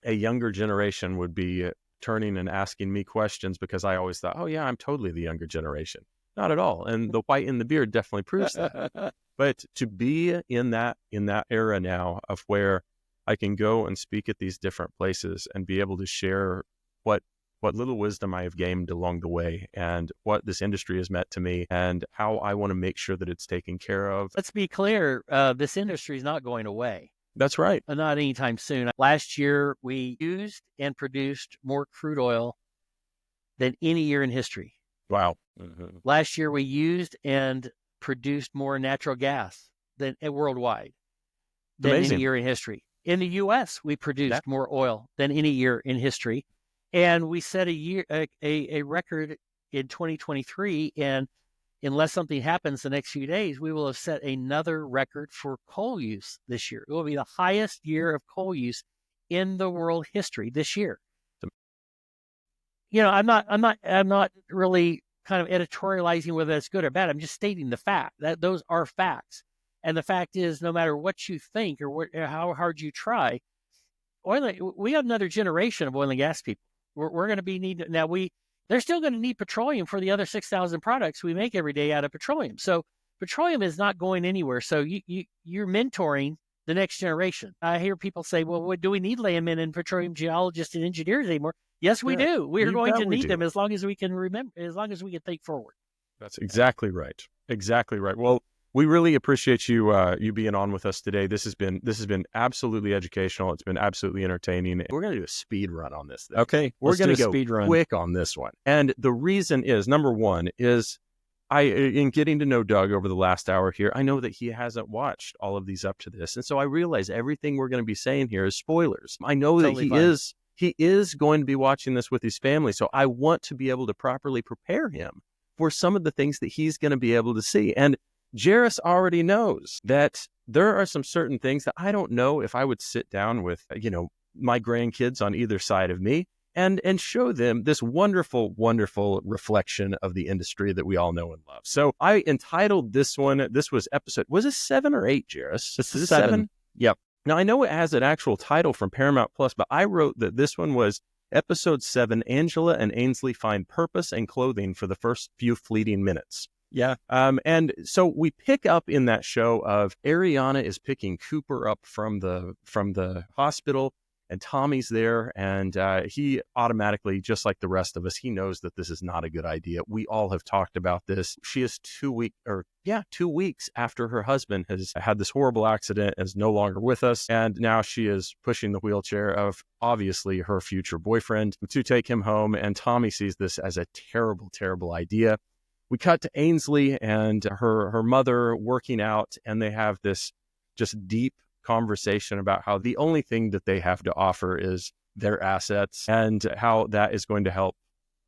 a younger generation would be turning and asking me questions because I always thought, oh yeah, I'm totally the younger generation. Not at all. And the white in the beard definitely proves that. But to be in that era now of where I can go and speak at these different places and be able to share what little wisdom I have gained along the way and what this industry has meant to me and how I want to make sure that it's taken care of. Let's be clear, this industry is not going away. That's right. Not anytime soon. Last year, we used and produced more crude oil than any year in history. Wow. Mm-hmm. Last year, we used and produced more natural gas than worldwide than Amazing. any year in history. In the U.S., we produced more oil than any year in history. And we set a record in 2023, and unless something happens the next few days, we will have set another record for coal use this year. It will be the highest year of coal use in the world history this year. I'm not really kind of editorializing whether that's good or bad. I'm just stating the fact that those are facts. And the fact is, no matter what you think or how hard you try, we have another generation of oil and gas people. We're going to be needing now. They're still going to need petroleum for the other 6,000 products we make every day out of petroleum. So petroleum is not going anywhere. So you're mentoring the next generation. I hear people say, well, do we need landmen and petroleum geologists and engineers anymore? Yes, we do. We are going to need them as long as we can remember, as long as we can think forward. That's exactly right. Exactly right. Well, we really appreciate you being on with us today. This has been absolutely educational. It's been absolutely entertaining. We're going to do a speed run on this thing. Okay, we're going to go speed run quick on this one. And the reason is, number one, is in getting to know Doug over the last hour here, I know that he hasn't watched all of these up to this, and so I realize everything we're going to be saying here is spoilers. I know totally that he is going to be watching this with his family, so I want to be able to properly prepare him for some of the things that he's going to be able to see. And Jerris already knows that there are some certain things that I don't know if I would sit down with, my grandkids on either side of me and show them this wonderful, wonderful reflection of the industry that we all know and love. So I entitled this one, this was episode, was it 7 or 8, Jerris? This is 7. Yep. Now I know it has an actual title from Paramount Plus, but I wrote that this one was episode 7, Angela and Ainsley find purpose and clothing for the first few fleeting minutes. Yeah. And so we pick up in that show of Ariana is picking Cooper up from the hospital, and Tommy's there, and he automatically, just like the rest of us, he knows that this is not a good idea. We all have talked about this. She is 2 weeks after her husband has had this horrible accident, is no longer with us, and now she is pushing the wheelchair of obviously her future boyfriend to take him home, and Tommy sees this as a terrible, terrible idea. We cut to Ainsley and her mother working out, and they have this just deep conversation about how the only thing that they have to offer is their assets and how that is going to help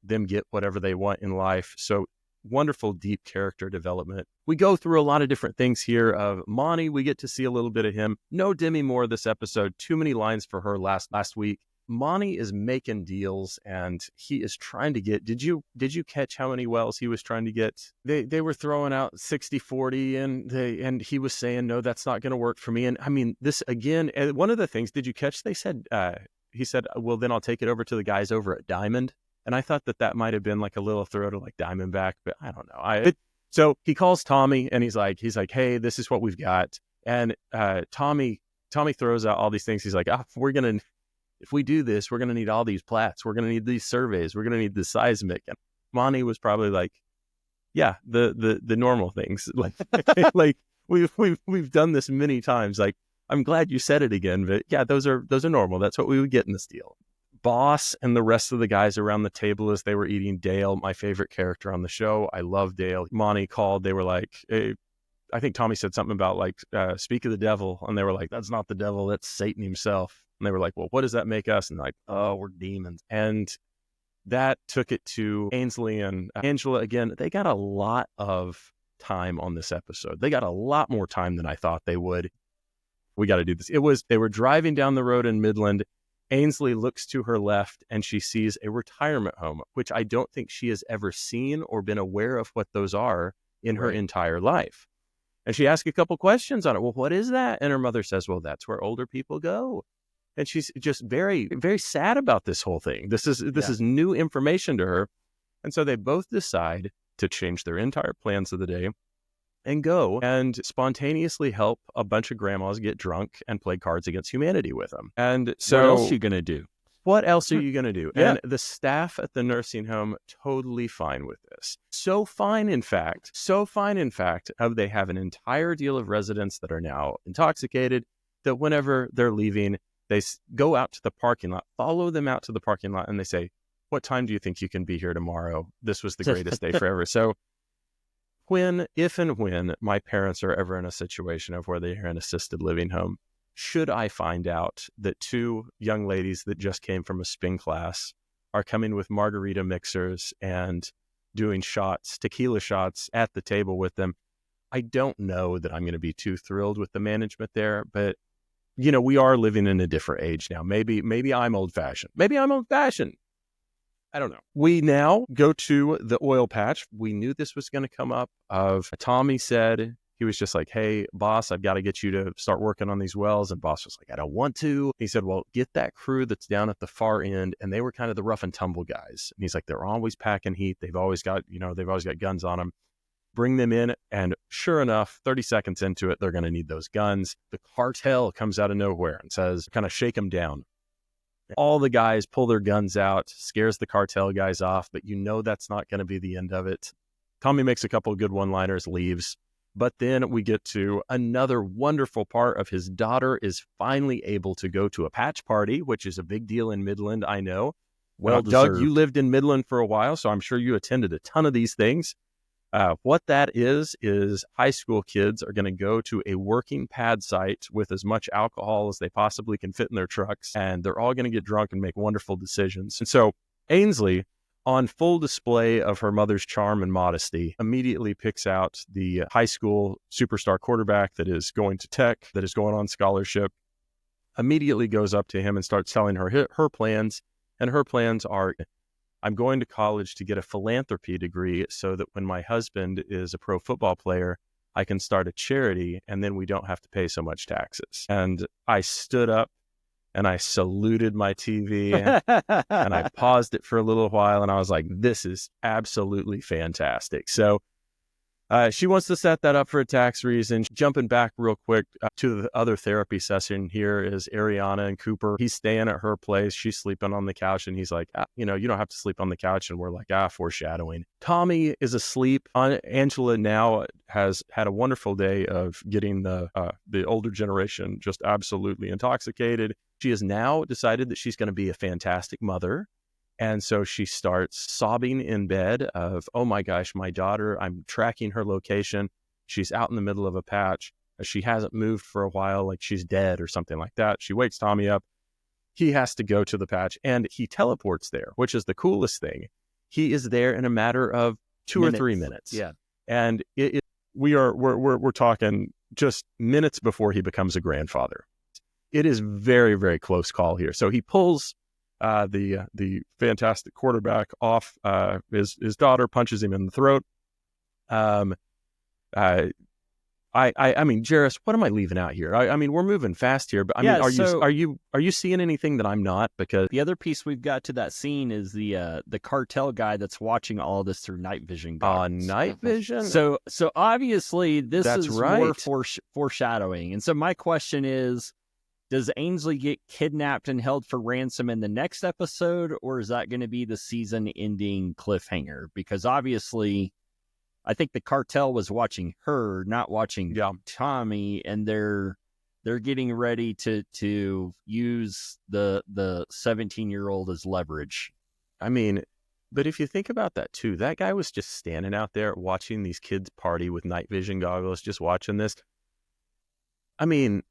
them get whatever they want in life. So wonderful, deep character development. We go through a lot of different things here of Monty. We get to see a little bit of him. No Demi Moore this episode. Too many lines for her last week. Monty is making deals, and he is trying to get, did you catch how many wells he was trying to get? They were throwing out 60-40, and he was saying, no, that's not going to work for me. And I mean, this again, one of the things, did you catch, he said, well, then I'll take it over to the guys over at Diamond. And I thought that might have been like a little throw to like Diamondback, but I don't know. So he calls Tommy, and he's like, hey, this is what we've got. And Tommy throws out all these things. He's like, if we do this, we're going to need all these plats. We're going to need these surveys. We're going to need the seismic. And Monty was probably like, yeah, the normal things. Like, like we've done this many times. Like, I'm glad you said it again, but yeah, those are normal. That's what we would get in this deal. Boss and the rest of the guys around the table as they were eating, Dale, my favorite character on the show. I love Dale. Monty called. They were like, hey, I think Tommy said something about like, speak of the devil. And they were like, that's not the devil. That's Satan himself. And they were like, well, what does that make us? And like, oh, we're demons. And that took it to Ainsley and Angela again. They got a lot of time on this episode. They got a lot more time than I thought they would. We got to do this. They were driving down the road in Midland. Ainsley looks to her left and she sees a retirement home, which I don't think she has ever seen or been aware of what those are in her entire life. And she asks a couple questions on it. Well, what is that? And her mother says, well, that's where older people go. And she's just very, very sad about this whole thing. This is new information to her. And so they both decide to change their entire plans of the day and go and spontaneously help a bunch of grandmas get drunk and play Cards Against Humanity with them. And so what else are you going to do? What else are you going to do? Yeah. And the staff at the nursing home, totally fine with this. So fine, in fact, they have an entire deal of residents that are now intoxicated, that whenever they're leaving, they go out to the parking lot, follow them out to the parking lot, and they say, what time do you think you can be here tomorrow? This was the greatest day forever. So if and when my parents are ever in a situation of where they're in an assisted living home, should I find out that two young ladies that just came from a spin class are coming with margarita mixers and doing tequila shots at the table with them, I don't know that I'm going to be too thrilled with the management there. But, we are living in a different age now. Maybe I'm old-fashioned. I don't know. We now go to the oil patch. We knew this was going to come up. Tommy said, he was just like, hey, boss, I've got to get you to start working on these wells. And boss was like, I don't want to. He said, well, get that crew that's down at the far end. And they were kind of the rough and tumble guys. And he's like, they're always packing heat. They've always got guns on them. Bring them in. And sure enough, 30 seconds into it, they're going to need those guns. The cartel comes out of nowhere and says, kind of shake them down. All the guys pull their guns out, scares the cartel guys off, but that's not going to be the end of it. Tommy makes a couple of good one-liners, leaves. But then we get to another wonderful part of his daughter is finally able to go to a patch party, which is a big deal in Midland, I know. Well, Doug, you lived in Midland for a while, so I'm sure you attended a ton of these things. What that is high school kids are going to go to a working pad site with as much alcohol as they possibly can fit in their trucks, and they're all going to get drunk and make wonderful decisions. And so Ainsley, on full display of her mother's charm and modesty, immediately picks out the high school superstar quarterback that is going to Tech, that is going on scholarship, immediately goes up to him and starts telling her plans. And her plans are, I'm going to college to get a philanthropy degree so that when my husband is a pro football player, I can start a charity and then we don't have to pay so much taxes. And I stood up and I saluted my TV and I paused it for a little while and I was like, this is absolutely fantastic. So she wants to set that up for a tax reason. Jumping back real quick to the other therapy session here is Ariana and Cooper. He's staying at her place. She's sleeping on the couch and he's like, you don't have to sleep on the couch. And we're like, foreshadowing. Tommy is asleep. Angela now has had a wonderful day of getting the older generation just absolutely intoxicated. She has now decided that she's going to be a fantastic mother. And so she starts sobbing in bed of, oh my gosh, my daughter, I'm tracking her location. She's out in the middle of a patch. She hasn't moved for a while, like she's dead or something like that. She wakes Tommy up. He has to go to the patch and he teleports there, which is the coolest thing. He is there in a matter of 2 or 3 minutes. Yeah. And we're talking just minutes before he becomes a grandfather. It is very, very close call here. So he pulls the fantastic quarterback off his daughter, punches him in the throat. I mean, Jerris, what am I leaving out here? I mean, we're moving fast here, but are you seeing anything that I'm not? Because the other piece we've got to that scene is the cartel guy that's watching all this through night vision goggles. Night vision. So obviously that's right. More foreshadowing. And so my question is, does Ainsley get kidnapped and held for ransom in the next episode, or is that going to be the season-ending cliffhanger? Because obviously, I think the cartel was watching her, not watching Tommy, and they're getting ready to use the 17-year-old as leverage. I mean, but if you think about that too, that guy was just standing out there watching these kids party with night vision goggles, just watching this. I mean,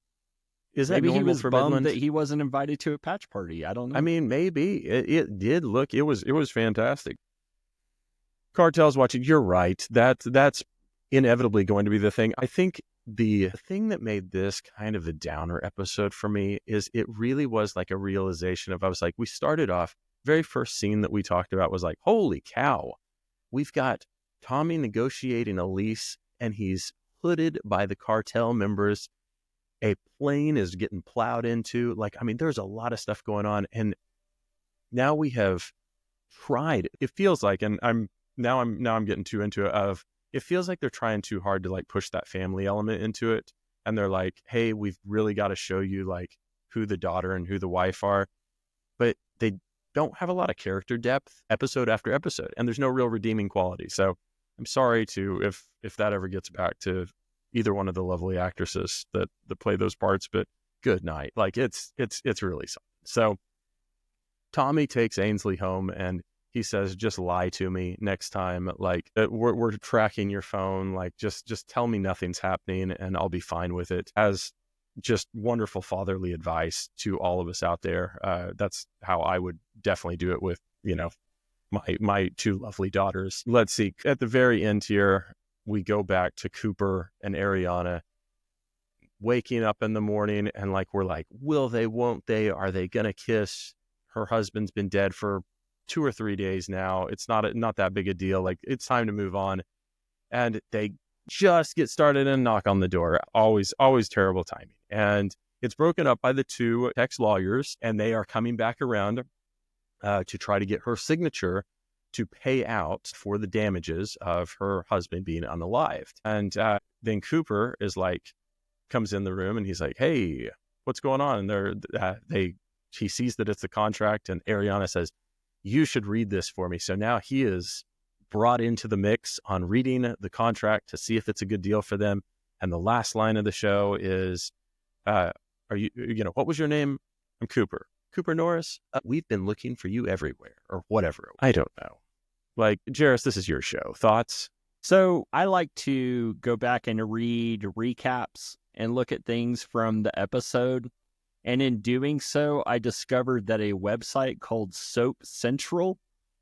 is that maybe he was for bummed Midland? that he wasn't invited to a patch party? I don't know. I mean, maybe it did look. It was fantastic. Cartel's watching. You're right. That's inevitably going to be the thing. I think the thing that made this kind of a downer episode for me is it really was like a realization of, I was like, we started off, very first scene that we talked about was like, holy cow, we've got Tommy negotiating a lease and he's hooded by the cartel members. A plane is getting plowed into. Like, I mean, there's a lot of stuff going on. And now we have tried, it feels like, and I'm getting too into it, it feels like they're trying too hard to like push that family element into it. And they're like, hey, we've really got to show you like who the daughter and who the wife are. But they don't have a lot of character depth episode after episode, and there's no real redeeming quality. So I'm sorry if that ever gets back to either one of the lovely actresses that play those parts, but good night. Like it's really something. So Tommy takes Ainsley home and he says, just lie to me next time. Like we're tracking your phone. Like just tell me nothing's happening and I'll be fine with it. As just wonderful fatherly advice to all of us out there. That's how I would definitely do it with, my two lovely daughters. Let's see. At the very end here, we go back to Cooper and Ariana waking up in the morning and like, we're like, will they, won't they? Are they going to kiss? Her husband's been dead for 2 or 3 days now. It's not that big a deal. Like, it's time to move on. And they just get started and knock on the door. Always terrible timing. And it's broken up by the two ex-lawyers, and they are coming back around to try to get her signature to pay out for the damages of her husband being unalived. And then Cooper comes in the room and he's like, hey, what's going on? And he sees that it's the contract, and Ariana says, you should read this for me. So now he is brought into the mix on reading the contract to see if it's a good deal for them. And the last line of the show is, are you, what was your name? I'm Cooper. Cooper Norris? We've been looking for you everywhere, or whatever. I don't know. Like, Jerris, this is your show. Thoughts? So I like to go back and read recaps and look at things from the episode. And in doing so, I discovered that a website called Soap Central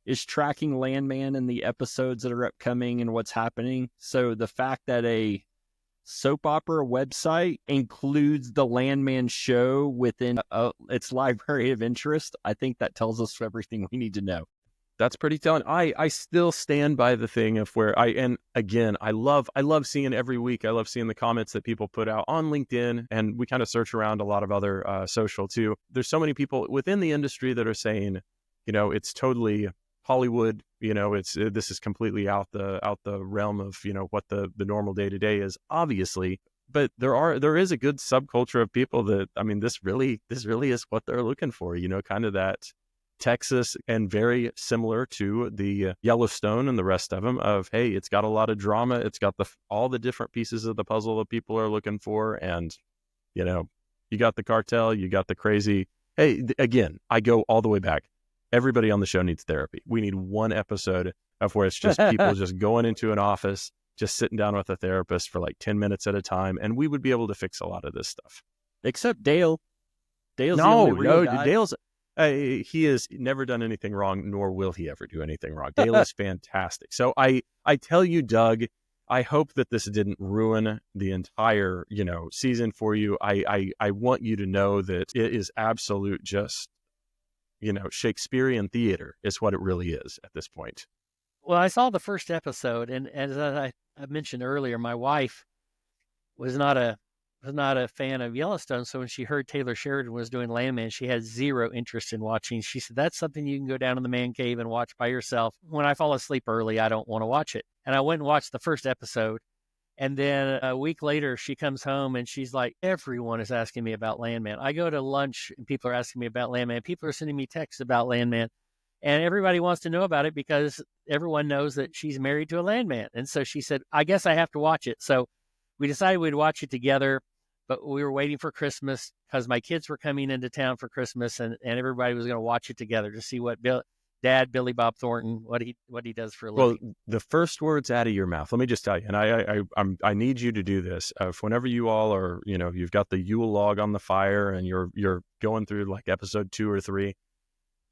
is tracking Landman and the episodes that are upcoming and what's happening. So the fact that a soap opera website includes the Landman show within its library of interest, I think that tells us everything we need to know. That's pretty telling. I still stand by the thing of where I love seeing every week. I love seeing the comments that people put out on LinkedIn, and we kind of search around a lot of other social too. There's so many people within the industry that are saying, it's totally Hollywood. This is completely out the realm of what the normal day to day is, obviously. But there is a good subculture of people that, I mean, this really is what they're looking for. Kind of that Texas, and very similar to the Yellowstone and the rest of them of, hey, it's got a lot of drama. It's got all the different pieces of the puzzle that people are looking for. And, you got the cartel, you got the crazy. Hey, again, I go all the way back. Everybody on the show needs therapy. We need one episode of where it's just people just going into an office, just sitting down with a therapist for like 10 minutes at a time. And we would be able to fix a lot of this stuff. Except Dale. Dale's the only real guy. Dale's... he has never done anything wrong, nor will he ever do anything wrong. Dale is fantastic. So I tell you, Doug, I hope that this didn't ruin the entire, season for you. I want you to know that it is absolute just, Shakespearean theater is what it really is at this point. Well, I saw the first episode, and as I mentioned earlier, my wife was not a fan of Yellowstone. So when she heard Taylor Sheridan was doing Landman, she had zero interest in watching. She said, that's something you can go down in the man cave and watch by yourself. When I fall asleep early, I don't want to watch it. And I went and watched the first episode. And then a week later, she comes home and she's like, everyone is asking me about Landman. I go to lunch and people are asking me about Landman. People are sending me texts about Landman. And everybody wants to know about it because everyone knows that she's married to a landman. And so she said, I guess I have to watch it. So we decided we'd watch it together. But we were waiting for Christmas because my kids were coming into town for Christmas, and everybody was going to watch it together to see what Dad Billy Bob Thornton, what he does for a living. Well, the first words out of your mouth, let me just tell you, and I need you to do this. Whenever you all are, you've got the Yule log on the fire and you're going through like episode 2 or 3,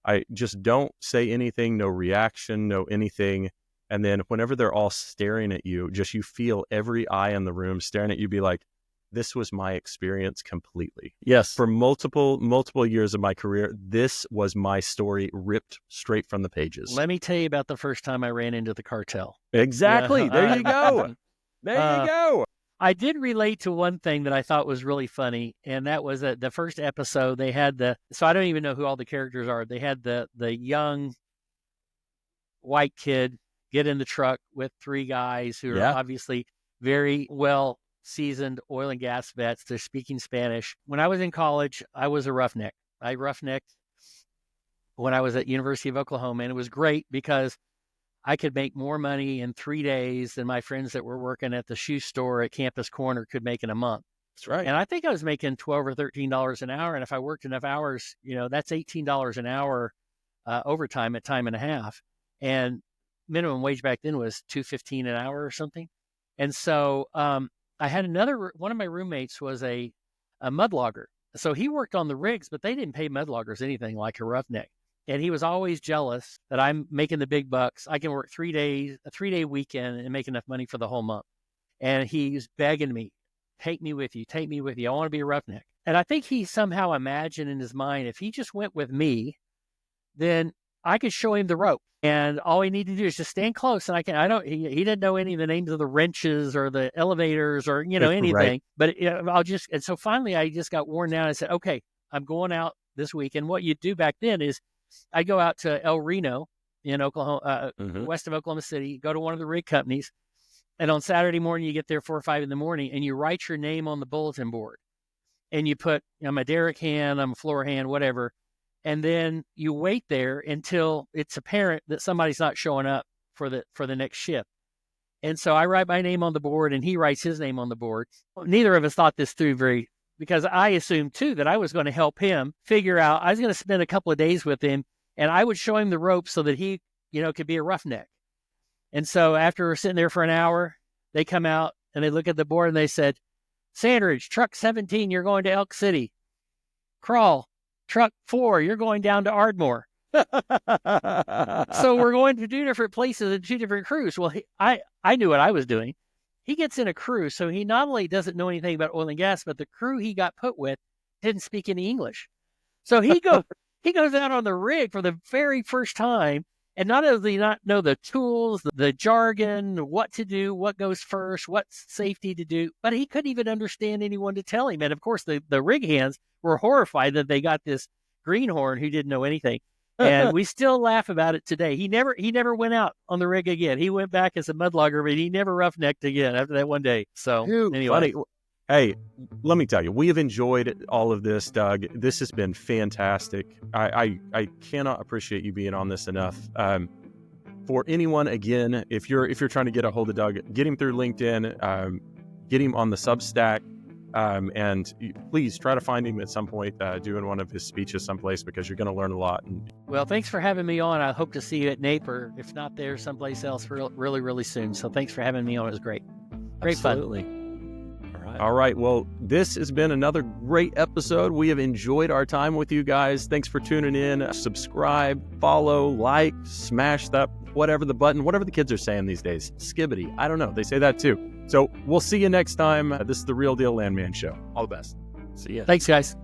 I just don't say anything, no reaction, no anything. And then whenever they're all staring at you, you feel every eye in the room staring at you, be like, this was my experience completely. Yes. For multiple years of my career, this was my story ripped straight from the pages. Let me tell you about the first time I ran into the cartel. Exactly. There you go. There you go. I did relate to one thing that I thought was really funny, and that was that the first episode they had so I don't even know who all the characters are. They had the young white kid get in the truck with three guys who are obviously very well seasoned oil and gas vets. They're speaking Spanish. When I was in college, I was a roughneck. I roughnecked when I was at University of Oklahoma, and it was great because I could make more money in 3 days than my friends that were working at the shoe store at Campus Corner could make in a month. That's right. And I think I was making $12 or $13 an hour. And if I worked enough hours, that's $18 an hour overtime at time and a half. And minimum wage back then was $2.15 an hour or something. And so I had one of my roommates was a mudlogger. So he worked on the rigs, but they didn't pay mudloggers anything like a roughneck. And he was always jealous that I'm making the big bucks. I can work 3 days, a 3-day weekend, and make enough money for the whole month. And he's begging me, take me with you. I want to be a roughneck. And I think he somehow imagined in his mind, if he just went with me, then I could show him the rope. And all he needed to do is just stand close. And he didn't know any of the names of the wrenches or the elevators or, anything. Right. But and so finally I just got worn down and said, okay, I'm going out this week. And what you do back then is I'd go out to El Reno in Oklahoma, west of Oklahoma City, go to one of the rig companies. And on Saturday morning, you get there 4 or 5 in the morning and you write your name on the bulletin board and you put, I'm a derrick hand, I'm a floor hand, whatever. And then you wait there until it's apparent that somebody's not showing up for the next shift. And so I write my name on the board and he writes his name on the board. Neither of us thought this through because I assumed too that I was going to help him figure out, I was going to spend a couple of days with him and I would show him the ropes so that he, could be a roughneck. And so after we're sitting there for an hour, they come out and they look at the board and they said, Sandridge, truck 17, you're going to Elk City. Crawl, truck 4, you're going down to Ardmore. So we're going to 2 different places and 2 different crews. Well, I knew what I was doing. He gets in a crew, so he not only doesn't know anything about oil and gas, but the crew he got put with didn't speak any English. So he goes out on the rig for the very first time, and not only not know the tools, the jargon, what to do, what goes first, what's safety to do, but he couldn't even understand anyone to tell him. And of course, the rig hands were horrified that they got this greenhorn who didn't know anything. And we still laugh about it today. He never went out on the rig again. He went back as a mudlogger, but he never rough-necked again after that one day. So anyway. Funny. Hey, let me tell you, we have enjoyed all of this, Doug. This has been fantastic. I cannot appreciate you being on this enough. For anyone, again, if you're trying to get a hold of Doug, get him through LinkedIn, get him on the Substack. And please try to find him at some point doing one of his speeches someplace because you're going to learn a lot. Well, thanks for having me on. I hope to see you at NAPE or if not there, someplace else really, really soon. So thanks for having me on. It was great. Great Absolutely. Fun. All right. Well, this has been another great episode. We have enjoyed our time with you guys. Thanks for tuning in. Subscribe, follow, like, smash that, whatever the button, whatever the kids are saying these days. Skibbity. I don't know. They say that too. So we'll see you next time. This is the Real Deal Landman Show. All the best. See ya. Thanks, guys.